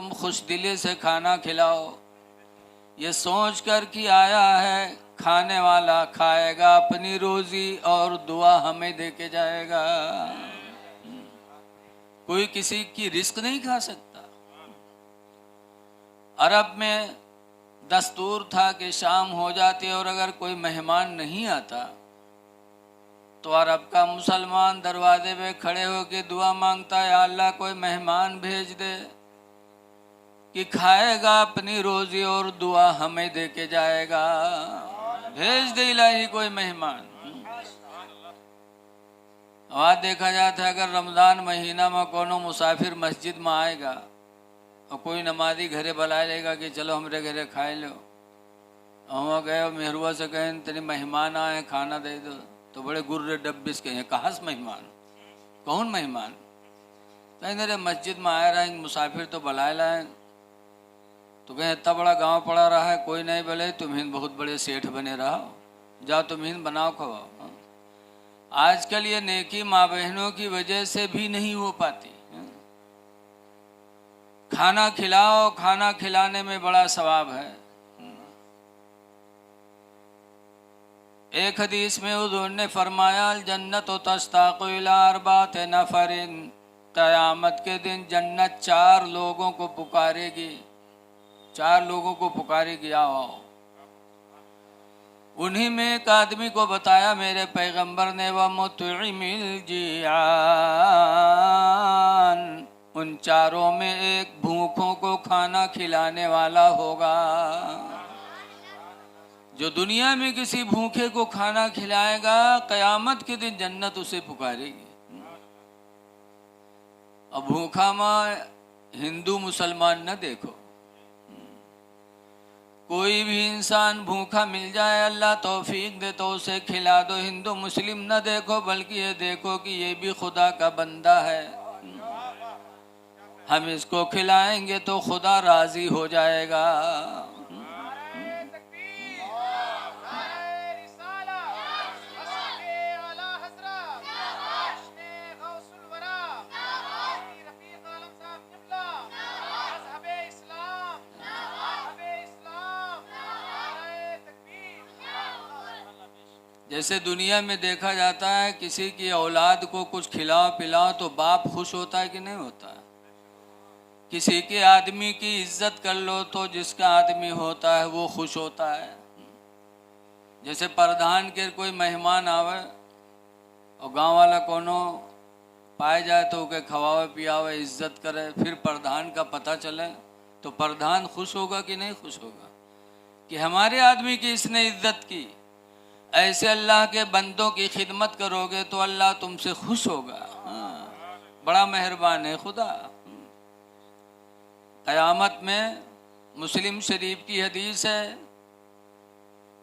तुम खुश दिली से खाना खिलाओ, ये सोच कर कि आया है खाने वाला खाएगा अपनी रोजी और दुआ हमें दे के जाएगा। कोई किसी की रिस्क नहीं खा सकता। अरब में दस्तूर था कि शाम हो जाती और अगर कोई मेहमान नहीं आता तो अरब का मुसलमान दरवाजे पे खड़े होकर दुआ मांगता है, अल्लाह कोई मेहमान भेज दे कि खाएगा अपनी रोजी और दुआ हमें दे के जाएगा। भेज दे इलाही कोई मेहमान। वहाँ देखा जाता है अगर रमज़ान महीना में कोनो मुसाफिर मस्जिद में आएगा और कोई नमाजी घरे बुला लेगा कि चलो हमरे घरे खाए लो, वहाँ गए मेहरुआ से कहें तेरे मेहमान आए खाना दे दो, तो बड़े गुर्रे डब्बिस कहें कहाँ से मेहमान, कौन मेहमान? कहीं मेरे मस्जिद में आए रहे मुसाफिर तो बुलाए लाए, तो कहें इतना बड़ा गांव पड़ा रहा है कोई नहीं बोले तुम्हें बहुत बड़े सेठ बने रहो, जाओ तुम्हें बनाओ खवाओ। आजकल ये नेकी माँ बहनों की वजह से भी नहीं हो पाती। खाना खिलाओ, खाना खिलाने में बड़ा सवाब है। एक हदीस में हुजूर ने फरमाया जन्नत तश्ताक़ु इला अर्बात नफरिन, क़यामत के दिन जन्नत 4 लोगों को पुकारेगी, 4 लोगों को पुकारेगी आओ। उन्हीं में एक आदमी को बताया मेरे पैगंबर ने व मुतइमिल जियान, उन 4 में एक भूखों को खाना खिलाने वाला होगा। जो दुनिया में किसी भूखे को खाना खिलाएगा क़यामत के दिन जन्नत उसे पुकारेगी। अब भूखा में हिंदू मुसलमान न देखो, कोई भी इंसान भूखा मिल जाए अल्लाह तौफीक दे तो उसे खिला दो। हिंदू मुस्लिम न देखो बल्कि ये देखो कि ये भी खुदा का बंदा है, हम इसको खिलाएंगे तो खुदा राजी हो जाएगा। जैसे दुनिया में देखा जाता है किसी की औलाद को कुछ खिलाओ पिलाओ तो बाप खुश होता है कि नहीं होता है? किसी के आदमी की इज्जत कर लो तो जिसका आदमी होता है वो खुश होता है। जैसे प्रधान के कोई मेहमान आवे और गांव वाला कोनो पाए जाए तो उके खवावे पियावे इज्जत करे, फिर प्रधान का पता चले तो प्रधान खुश होगा कि नहीं खुश होगा कि हमारे आदमी की इसने इज्जत की। ऐसे अल्लाह के बंदों की खिदमत करोगे तो अल्लाह तुमसे खुश होगा। बड़ा मेहरबान है खुदा। क़यामत में मुस्लिम शरीफ की हदीस है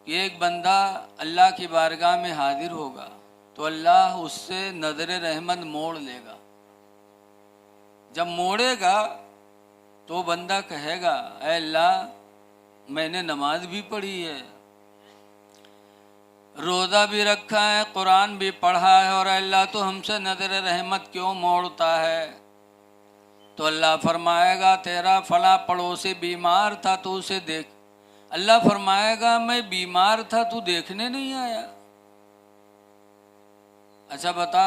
कि एक बंदा अल्लाह की बारगाह में हाजिर होगा तो अल्लाह उससे नज़र रहमत मोड़ लेगा। जब मोड़ेगा तो बंदा कहेगा ऐ अल्लाह मैंने नमाज भी पढ़ी है, रोज़ा भी रखा है, कुरान भी पढ़ा है और अल्लाह तो हमसे नज़र रहमत क्यों मोड़ता है? तो अल्लाह फरमाएगा तेरा फला पड़ोसी बीमार था तो उसे देख। अल्लाह फरमाएगा मैं बीमार था तू देखने नहीं आया? अच्छा बता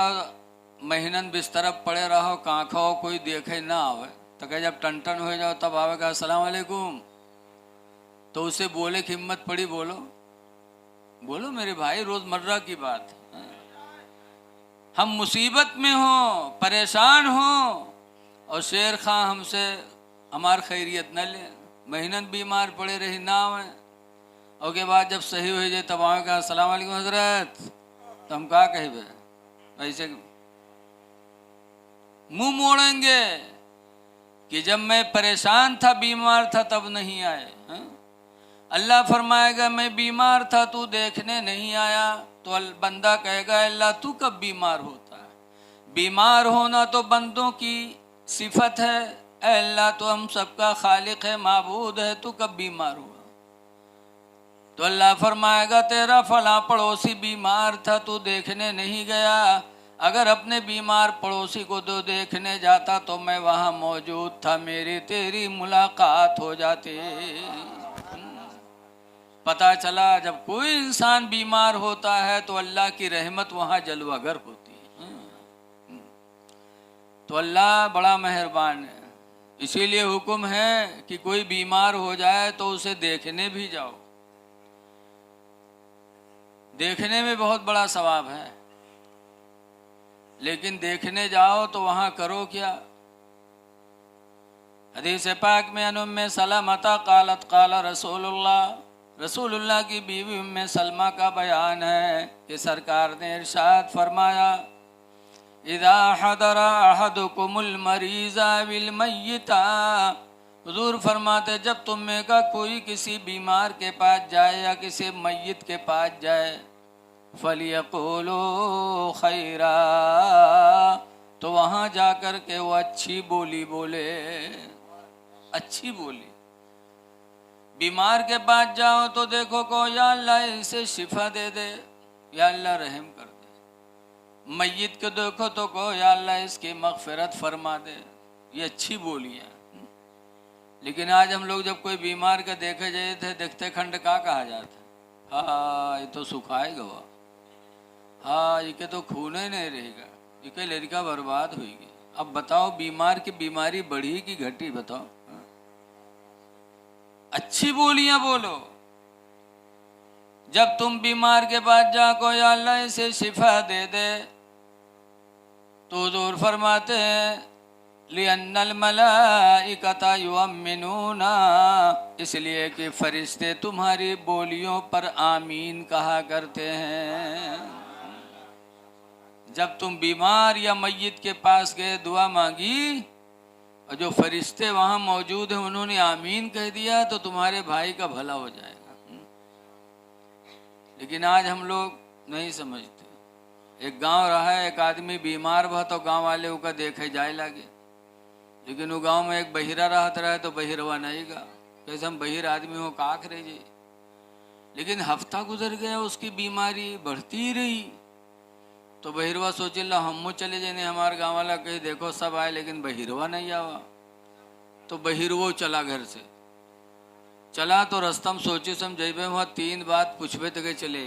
महीनन बिस्तर पड़े रहो कहाँ खाओ कोई देखे ना आवे तो कहे जब टन हो जाओ तब आवेगा अस्सलाम वालेकुम, तो उसे बोले कि हिम्मत पड़ी बोलो बोलो मेरे भाई रोजमर्रा की बात है। हम मुसीबत में हो परेशान हो और शेर खां हमसे हमार खैरियत न ले, महीनन बीमार पड़े रही ना आवे और के बाद जब सही हो जाए तब आवे का अस्सलाम वालेकुम हजरत, तो हम क्या कहे ऐसे मुंह मोड़ेंगे कि जब मैं परेशान था बीमार था तब नहीं आए है? अल्लाह फरमाएगा मैं बीमार था तू देखने नहीं आया, तो बंदा कहेगा अल्लाह तू कब बीमार होता है? बीमार होना तो बंदों की सिफत है, अल्लाह तो हम सबका खालिक है माबूद है, तू कब बीमार हुआ? तो अल्लाह फरमाएगा तेरा फला पड़ोसी बीमार था तू देखने नहीं गया, अगर अपने बीमार पड़ोसी को तो देखने जाता तो मैं वहां मौजूद था, मेरी तेरी मुलाकात हो जाती। पता चला जब कोई इंसान बीमार होता है तो अल्लाह की रहमत वहां जलवागर होती है। तो अल्लाह बड़ा मेहरबान है, इसीलिए हुक्म है कि कोई बीमार हो जाए तो उसे देखने भी जाओ। देखने में बहुत बड़ा सवाब है, लेकिन देखने जाओ तो वहां करो क्या। हदीस पाक में उम्मे सलमता क़ालत क़ाल रसूलुल्लाह की बीवी उम्मे सलमा का बयान है कि सरकार ने इरशाद फरमाया, इदा हदरा अहदुकुमुल मरीज़ा बिल मय्यिता, हुजूर फरमाते जब तुम में का कोई किसी बीमार के पास जाए या किसी मय्यत के पास जाए, फलियक़ूलू खैरा, तो वहाँ जाकर के वो अच्छी बोली बोले, अच्छी बोली। बीमार के पास जाओ तो देखो को या अल्लाह इसे शिफा दे दे, या अल्लाह रहम कर दे। मय्यत को देखो तो को या अल्लाह इसकी मग़फ़िरत फरमा दे। ये अच्छी बोली है। लेकिन आज हम लोग जब कोई बीमार का देखे जाए थे, देखते खंड का कहा जाता, हाँ ये तो सुखाएगा, हाँ ये के तो खून ही नहीं रहेगा, ये के लड़का बर्बाद होगी। अब बताओ बीमार की बीमारी बढ़ी कि घटी, बताओ। अच्छी बोलियां बोलो। जब तुम बीमार के पास जाओ या अल्लाह इसे शिफा दे दे, तो हुजूर फरमाते हैं लिअन्नल मलाइकता युअम्मिनूना, इसलिए कि फरिश्ते तुम्हारी बोलियों पर आमीन कहा करते हैं। जब तुम बीमार या मय्यत के पास गए, दुआ मांगी, और जो फरिश्ते वहाँ मौजूद हैं उन्होंने आमीन कह दिया, तो तुम्हारे भाई का भला हो जाएगा। लेकिन आज हम लोग नहीं समझते। एक गांव रहा है, एक आदमी बीमार हुआ तो गांव वाले उसका देखे जाए लगे, लेकिन वो गांव में एक बहिरा रहत रहे तो बहिरवा नहीं गा, कैसे हम बहिर आदमी हो काख रहे जी। लेकिन हफ्ता गुजर गया, उसकी बीमारी बढ़ती रही। तो बहिरवा सोचिल्ला हम चले जाने, हमारे गाँव वाला कहीं देखो सब आए, लेकिन बहिरवा नहीं आवा। तो बहिरवो चला, घर से चला तो रस्तम सोची समझे वहाँ 3 बात पूछबे तो चले।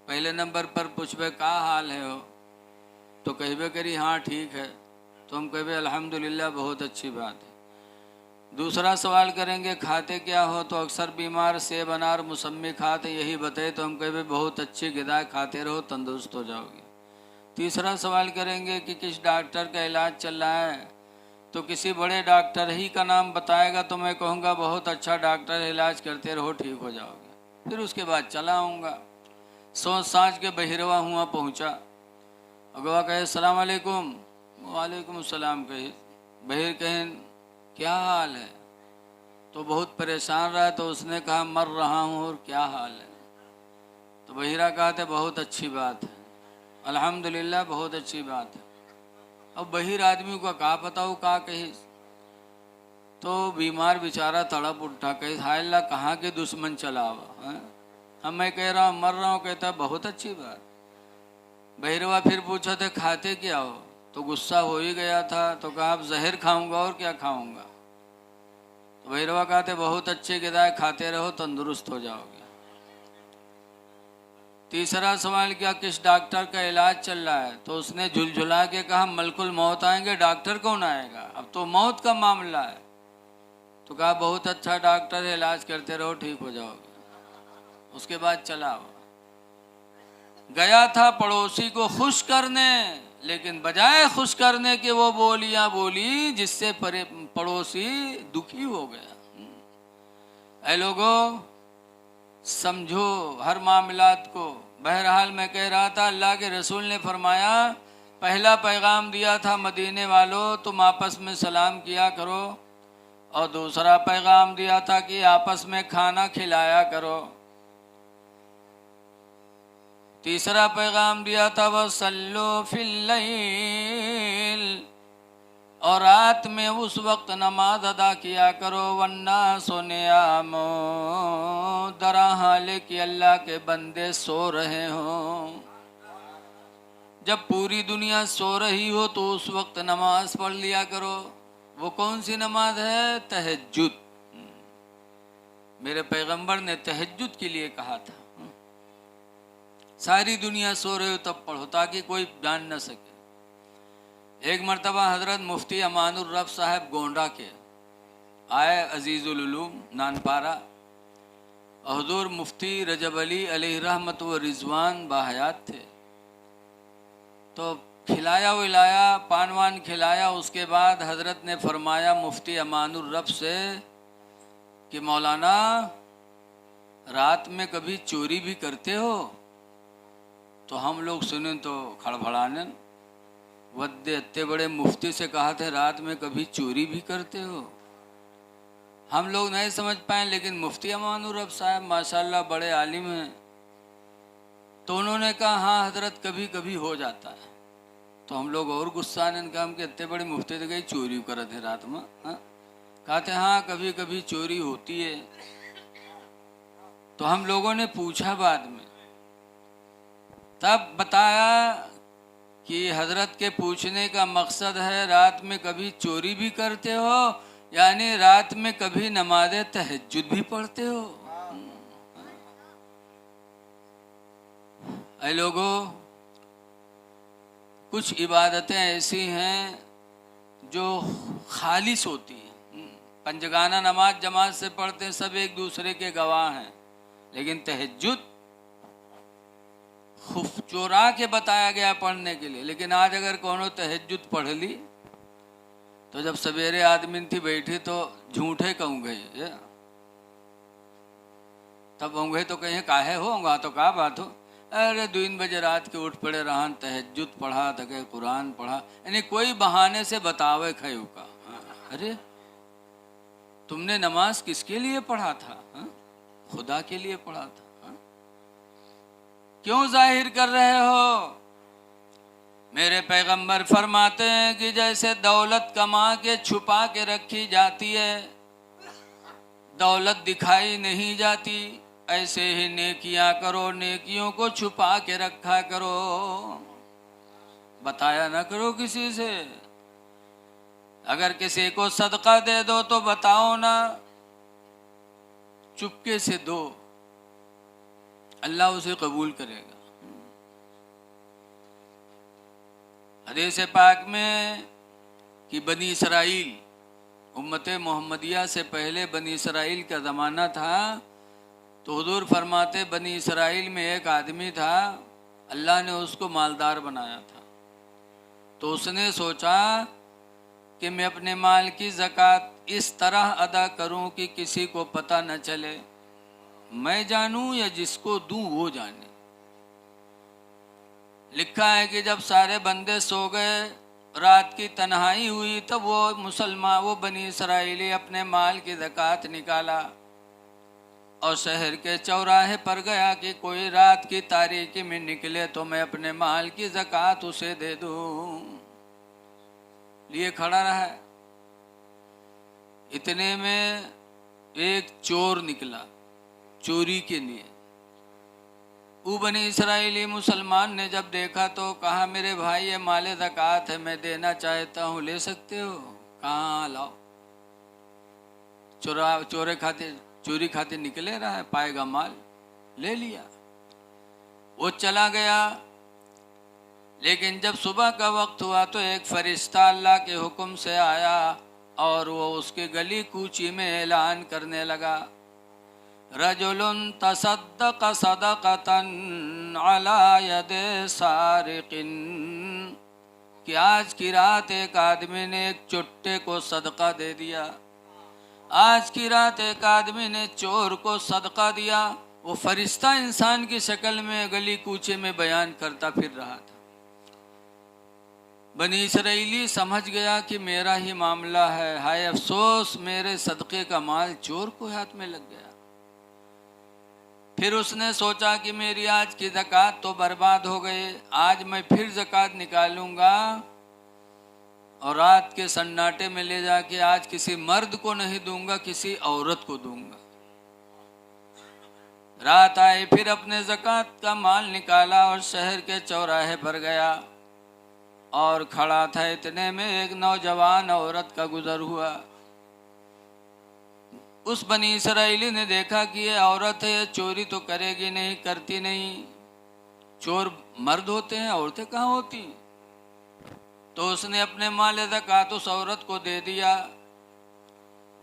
पहले नंबर पर पूछबे का हाल है हो, तो कहबे करी हाँ ठीक है, तो हम कहबे अल्हम्दुलिल्लाह बहुत अच्छी बात है। दूसरा सवाल करेंगे खाते क्या हो, तो अक्सर बीमार सेब अनार मौसमी खाते, यही बताए, तो हम कहबे बहुत अच्छी ग़िज़ा खाते रहो तंदुरुस्त हो जाओगे। तीसरा सवाल करेंगे कि किस डॉक्टर का इलाज चल रहा है, तो किसी बड़े डॉक्टर ही का नाम बताएगा तो मैं कहूँगा बहुत अच्छा डॉक्टर है, इलाज करते रहो ठीक हो जाओगे। फिर उसके बाद चला आऊँगा। सोच साँझ के बहिरवा हुआ पहुँचा, अगवा कहे सलाम अलैकुम, वालेकुम सलाम कहे। बहिर कहें क्या हाल है, तो बहुत परेशान रहा, तो उसने कहा मर रहा हूँ, और क्या हाल है। तो बहिरा कहते बहुत अच्छी बात है, अल्हम्दुलिल्लाह बहुत अच्छी बात है। अब बहिर आदमी को का पता हो का कही, तो बीमार बेचारा तड़प उठा, कहे हाय अल्लाह कहाँ के दुश्मन चला हुआ है, हम मैं कह रहा हूँ मर रहा हूँ, कहता बहुत अच्छी बात। बहिरवा फिर पूछा थे खाते क्या हो, तो गुस्सा हो ही गया था, तो कहा अब जहर खाऊंगा और क्या खाऊंगा। तो बहिरवा कहते बहुत अच्छी ग़िज़ा खाते रहो तंदुरुस्त हो जाओगे। तीसरा सवाल क्या किस डॉक्टर का इलाज चल रहा है, तो उसने झुलझुला के कहा मलकुल मौत आएंगे, डॉक्टर कौन आएगा, अब तो मौत का मामला है। तो कहा बहुत अच्छा डॉक्टर है, इलाज करते रहो ठीक हो जाओगे। उसके बाद चला गया था पड़ोसी को खुश करने, लेकिन बजाय खुश करने के वो बोलियां बोली जिससे पड़ोसी दुखी हो गया। ऐ लोगों समझो हर मामलात को। बहरहाल मैं कह रहा था अल्लाह के रसूल ने फरमाया, पहला पैगाम दिया था मदीने वालों तुम आपस में सलाम किया करो, और दूसरा पैगाम दिया था कि आपस में खाना खिलाया करो। तीसरा पैगाम दिया था वह सल्लो फिल्लैल, और रात में उस वक्त नमाज अदा किया करो, वन्ना सोने आमो दरा हाले कि अल्लाह के बंदे सो रहे हों। जब पूरी दुनिया सो रही हो तो उस वक्त नमाज पढ़ लिया करो। वो कौन सी नमाज है? तहज्जुद। मेरे पैगंबर ने तहज्जुद के लिए कहा था, सारी दुनिया सो रहे हो तब पढ़ो ताकि कोई जान न सके। एक मर्तबा हजरत मुफ्ती अमानुर रब साहब गोंडा के आए अजीजुल उलूम नानपारा। हुजूर मुफ्ती रजब अली अलैहि रहमत व रिजवान बाहयात थे। तो खिलाया विलाया, पान वान खिलाया। उसके बाद हजरत ने फरमाया मुफ्ती अमानुर रब से कि मौलाना रात में कभी चोरी भी करते हो? तो हम लोग सुने तो खड़बड़ाने, वद्दे इतने बड़े मुफ्ती से कहा थे रात में कभी चोरी भी करते हो? हम लोग नहीं समझ पाए, लेकिन मुफ्ती अमानुर रब साहब माशाल्लाह बड़े आलिम हैं। तो उन्होंने कहा हाँ हजरत कभी कभी हो जाता है। तो हम लोग और गुस्सा ने कहा कि इतने बड़े मुफ्ती थे, कहीं चोरी करे थे रात में? हाँ, कहते हाँ कभी कभी चोरी होती है। तो हम लोगों ने पूछा बाद में, तब बताया कि हजरत के पूछने का मकसद है रात में कभी चोरी भी करते हो, यानी रात में कभी नमाज तहज्जुद भी पढ़ते हो? ऐ लोगों, कुछ इबादतें ऐसी हैं जो खालिस होती हैं। पंजगाना नमाज जमात से पढ़ते हैं, सब एक दूसरे के गवाह हैं, लेकिन तहज्जुद खुफ चोरा के बताया गया पढ़ने के लिए। लेकिन आज अगर कोनो तहज्जुद पढ़ ली तो जब सवेरे आदमी थी बैठी तो झूठे कहूँ गए, तब होंगे तो कहीं काहे होगा तो का बात हो, अरे 2 बजे रात के उठ पड़े रहन, तहज्जुद पढ़ा तके कुरान पढ़ा, यानी कोई बहाने से बतावे खयू का। अरे तुमने नमाज किसके लिए पढ़ा था? खुदा के लिए पढ़ा था। क्यों जाहिर कर रहे हो? मेरे पैगंबर फरमाते हैं कि जैसे दौलत कमा के छुपा के रखी जाती है, दौलत दिखाई नहीं जाती, ऐसे ही नेकियां करो, नेकियों को छुपा के रखा करो, बताया ना करो किसी से। अगर किसी को सदका दे दो तो बताओ ना, चुपके से दो, अल्लाह उसे कबूल करेगा। हदीस पाक में कि बनी इसराइल, उम्मत मोहम्मदिया से पहले बनी इसराइल का ज़माना था, तो हुजूर फरमाते बनी इसराइल में एक आदमी था, अल्लाह ने उसको मालदार बनाया था। तो उसने सोचा कि मैं अपने माल की ज़कात इस तरह अदा करूं कि किसी को पता न चले, मैं जानूं या जिसको दूं वो जाने। लिखा है कि जब सारे बंदे सो गए, रात की तन्हाई हुई, तब वो बनी इसराइली अपने माल की ज़कात निकाला और शहर के चौराहे पर गया कि कोई रात की तारीकी में निकले तो मैं अपने माल की ज़कात उसे दे दूं। लिए खड़ा रहा। इतने में एक चोर निकला चोरी के लिए। वो बनी इसराइली मुसलमान ने जब देखा तो कहा मेरे भाई ये माल ज़कात है, मैं देना चाहता हूँ, ले सकते हो? कहाँ लाओ। चोरी खाते निकले रहा है, पाएगा माल, ले लिया। वो चला गया। लेकिन जब सुबह का वक्त हुआ तो एक फरिश्ता अल्लाह के हुक्म से आया और वो उसके गली कूची में ऐलान करने लगा, रजुलुन तसद्दक़ सदक़तन अला यदे सारिक़िन, कि आज की रात एक आदमी ने एक चुट्टे को सदका दे दिया, आज की रात एक आदमी ने चोर को सदका दिया। वो फरिश्ता इंसान की शक्ल में गली कूचे में बयान करता फिर रहा था। बनी इसराइली समझ गया कि मेरा ही मामला है, हाय अफसोस मेरे सदक़े का माल चोर को हाथ में लग गया। फिर उसने सोचा कि मेरी आज की ज़कात तो बर्बाद हो गई, आज मैं फिर ज़कात निकालूंगा और रात के सन्नाटे में ले जाके आज किसी मर्द को नहीं दूंगा, किसी औरत को दूंगा। रात आई, फिर अपने ज़कात का माल निकाला और शहर के चौराहे पर गया। और खड़ा था। इतने में एक नौजवान औरत का गुजर हुआ। उस बनी इसराइली ने देखा कि ये औरत है, ये चोरी तो करेगी नहीं, करती नहीं, चोर मर्द होते हैं, औरतें कहाँ होती। तो उसने अपने माल ज़कात उस औरत को दे दिया।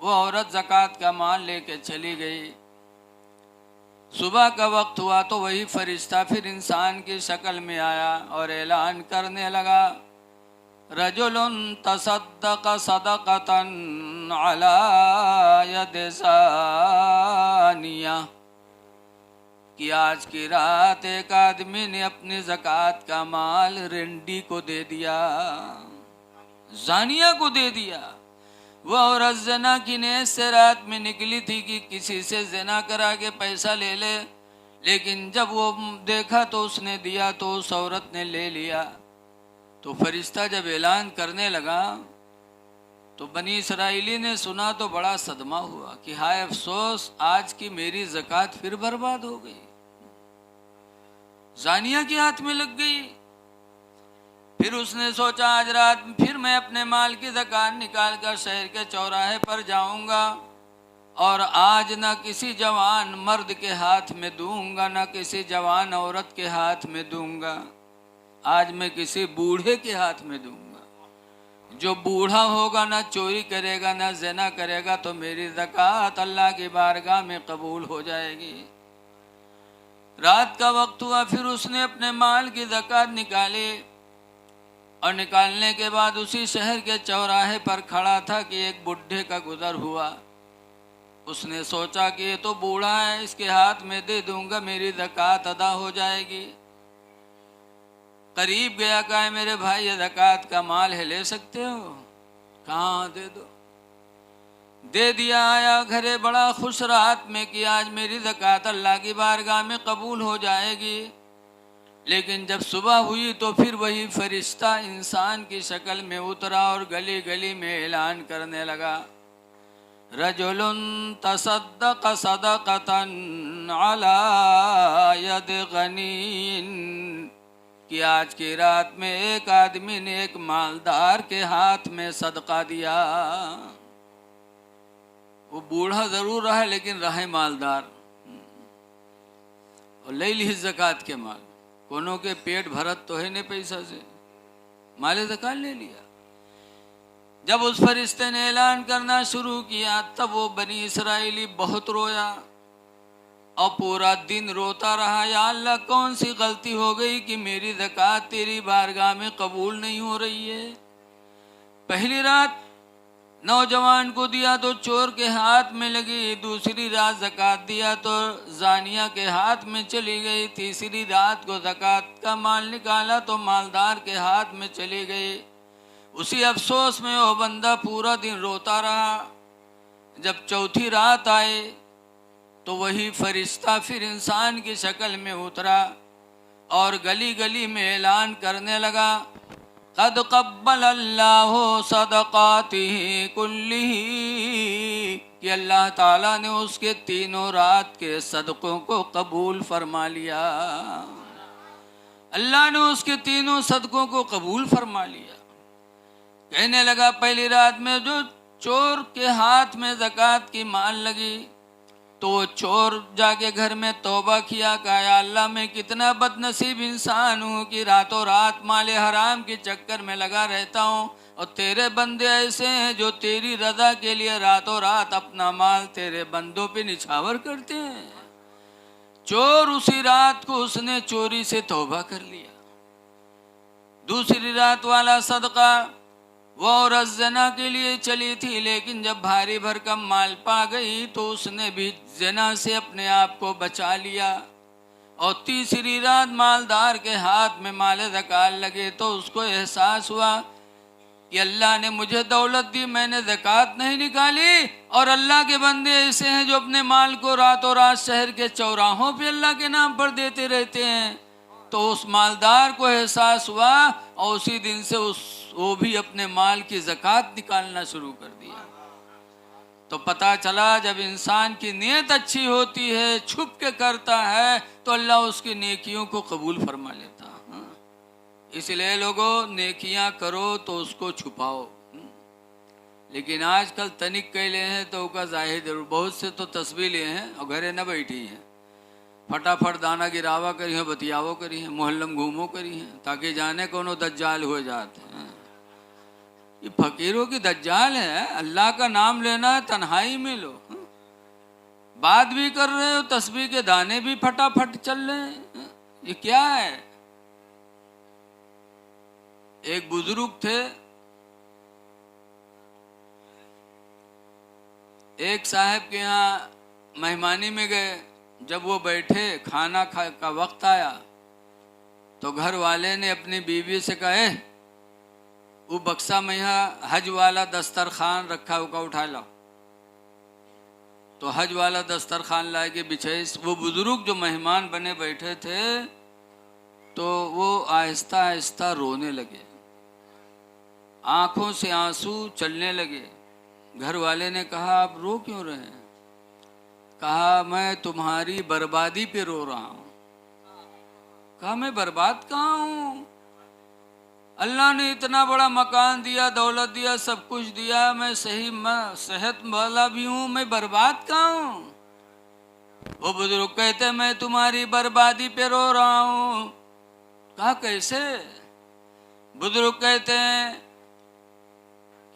वो औरत ज़कात का माल लेके चली गई। सुबह का वक्त हुआ तो वही फरिश्ता फिर इंसान की शक्ल में आया और ऐलान करने लगा, रजुलुन तसद्दक़ सदक़तन अला यद ज़ानिया, कि आज की रात एक आदमी ने अपनी ज़कात का माल रिंडी को दे दिया, ज़ानिया को दे दिया। वह औरत ज़ना की नीयत से रात में निकली थी कि किसी से ज़ना करा के पैसा ले ले, लेकिन जब वो देखा तो उसने दिया तो उस औरत ने ले लिया। तो फरिश्ता जब ऐलान करने लगा तो बनी इसराइली ने सुना तो बड़ा सदमा हुआ कि हाय अफसोस, आज की मेरी ज़कात फिर बर्बाद हो गई, ज़ानिया के हाथ में लग गई। फिर उसने सोचा आज रात फिर मैं अपने माल की ज़कात निकाल कर शहर के चौराहे पर जाऊंगा और आज न किसी जवान मर्द के हाथ में दूंगा, न किसी जवान औरत के हाथ में दूंगा, आज मैं किसी बूढ़े के हाथ में दूंगा। जो बूढ़ा होगा ना चोरी करेगा ना ज़िना करेगा तो मेरी ज़कात अल्लाह की बारगाह में कबूल हो जाएगी। रात का वक्त हुआ, फिर उसने अपने माल की ज़कात निकाली और निकालने के बाद उसी शहर के चौराहे पर खड़ा था कि एक बुढ़े का गुजर हुआ। उसने सोचा कि ये तो बूढ़ा है, इसके हाथ में दे दूंगा, मेरी ज़कात अदा हो जाएगी। करीब गया, कहा मेरे भाई ये ज़कात का माल है, ले सकते हो? कहाँ, दे दो। दे दिया। आया घरे बड़ा खुश रात में कि आज मेरी ज़कात अल्लाह की बारगाह में कबूल हो जाएगी। लेकिन जब सुबह हुई तो फिर वही फरिश्ता इंसान की शक्ल में उतरा और गली गली में ऐलान करने लगा, रजुलुन तसद्दक़ सदक़तन अला यद गनीन, कि आज की रात में एक आदमी ने एक मालदार के हाथ में सदका दिया। वो बूढ़ा जरूर रहा लेकिन रहे मालदार, और ले ली ज़कात के माल। कोनो के पेट भरत तो है नहीं पैसा से, माल ज़कात ले लिया। जब उस फरिश्ते ने ऐलान करना शुरू किया तब वो बनी इसराइली बहुत रोया और पूरा दिन रोता रहा, या अल्लाह कौन सी गलती हो गई कि मेरी ज़कात तेरी बारगाह में कबूल नहीं हो रही है। पहली रात नौजवान को दिया तो चोर के हाथ में लगी, दूसरी रात ज़कात दिया तो ज़ानिया के हाथ में चली गई, तीसरी रात को ज़कात का माल निकाला तो मालदार के हाथ में चली गई। उसी अफसोस में वो बंदा पूरा दिन रोता रहा। जब चौथी रात आए तो वही फरिश्ता फिर इंसान की शक्ल में उतरा और गली गली में ऐलान करने लगा, क़द क़ब्बल अल्लाहु सदक़ातिही कुल्लिही, कि अल्लाह ताला ने उसके तीनों रात के सदक़ों को कबूल फरमा लिया। अल्लाह ने उसके तीनों सदक़ों को कबूल फरमा लिया। कहने लगा पहली रात में जो चोर के हाथ में ज़कात की माल लगी तो वो चोर जाके घर में तौबा किया, कहा अल्लाह मैं कितना बदनसीब इंसान हूँ कि रातों रात माले हराम के चक्कर में लगा रहता हूँ, और तेरे बंदे ऐसे हैं जो तेरी रज़ा के लिए रातों रात अपना माल तेरे बंदों पे निछावर करते हैं। चोर उसी रात को उसने चोरी से तौबा कर लिया। दूसरी रात वाला सदका वो औरत ज़ना के लिए चली थी, लेकिन जब भारी भरकम माल पा गई तो उसने भी ज़ना से अपने आप को बचा लिया। और तीसरी रात मालदार के हाथ में माल ज़कात लगे तो उसको एहसास हुआ कि अल्लाह ने मुझे दौलत दी, मैंने ज़कात नहीं निकाली, और अल्लाह के बंदे ऐसे हैं जो अपने माल को रातों रात शहर के चौराहों पे अल्लाह के नाम पर देते रहते हैं। तो उस मालदार को एहसास हुआ और उसी दिन से वो भी अपने माल की ज़कात निकालना शुरू कर दिया। तो पता चला जब इंसान की नीयत अच्छी होती है, छुप के करता है, तो अल्लाह उसकी नेकियों को कबूल फरमा लेता। इसलिए लोगों नेकियां करो तो उसको छुपाओ। लेकिन आजकल तनिक कैले हैं तो उसका जाहिर जरूर, बहुत से तो तस्वीर लिए हैं और घरे न बैठी हैं, फटाफट दाना गिरावा करी है, बतियावो करी है, मोहल्लम घूमो करी है, ताकि जाने कोनो दज्जाल हो जाते हैं। ये फकीरों की दज्जाल है। अल्लाह का नाम लेना है, तन्हाई में लो, बात भी कर रहे हो, तस्बीह के दाने भी फटाफट चल रहे हैं। ये क्या है? एक बुजुर्ग थे, एक साहब के यहाँ मेहमानी में गए। जब वो बैठे, खाना का वक्त आया तो घर वाले ने अपनी बीवी से कहे, वो बक्सा में यहाँ हज वाला दस्तरखान रखा, उसका उठा लो। तो हज वाला दस्तरखान ला के बिछाई। वो बुजुर्ग जो मेहमान बने बैठे थे तो वो आहिस्ता आहिस्ता रोने लगे, आंखों से आंसू चलने लगे। घर वाले ने कहा, आप रो क्यों रहे हैं? कहा, मैं तुम्हारी बर्बादी पे रो रहा हूं। कहा, मैं बर्बाद कहाँ हूं? अल्लाह ने इतना बड़ा मकान दिया, दौलत दिया, सब कुछ दिया, मैं सेहत वाला भी हूं, मैं बर्बाद कहाँ हूं? वो बुजुर्ग कहते, मैं तुम्हारी बर्बादी पे रो रहा हूं। कहा, कैसे? बुजुर्ग कहते हैं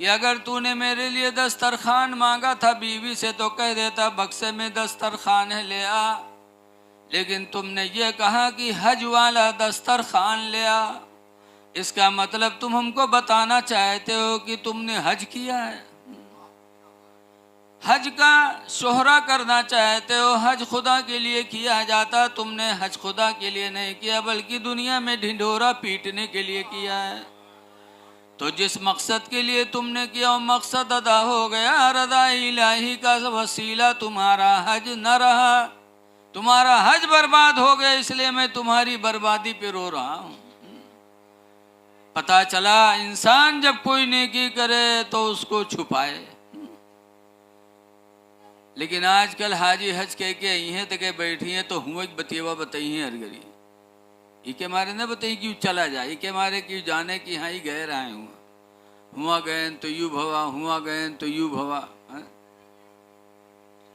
कि अगर तूने मेरे लिए दस्तरखान मांगा था बीवी से तो कह देता बक्से में दस्तरखान है, ले आ। लेकिन तुमने ये कहा कि हज वाला दस्तरखान ले आ। इसका मतलब तुम हमको बताना चाहते हो कि तुमने हज किया है, हज का शोहरा करना चाहते हो। हज खुदा के लिए किया जाता, तुमने हज खुदा के लिए नहीं किया, बल्कि दुनिया में ढिंढोरा पीटने के लिए किया है। तो जिस मकसद के लिए तुमने किया वो मकसद अदा हो गया। रज़ा इलाही का वसीला तुम्हारा हज न रहा, तुम्हारा हज बर्बाद हो गया, इसलिए मैं तुम्हारी बर्बादी पे रो रहा हूँ। पता चला इंसान जब कोई नेकी करे तो उसको छुपाए। लेकिन आजकल हाजी हज कह के आई हैं तो कह बैठी हैं तो हुआ बतिएवा बताई हैं हरगरी, इके मारे न बताई क्यों चला जाए, इके मारे क्यों जाने कि हाँ ही गए रहे हुआ गए तो यू भवा, हुआ गए तो यू भवा।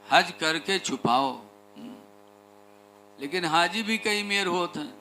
हज करके छुपाओ। लेकिन हाजी भी कई मेर होते हैं,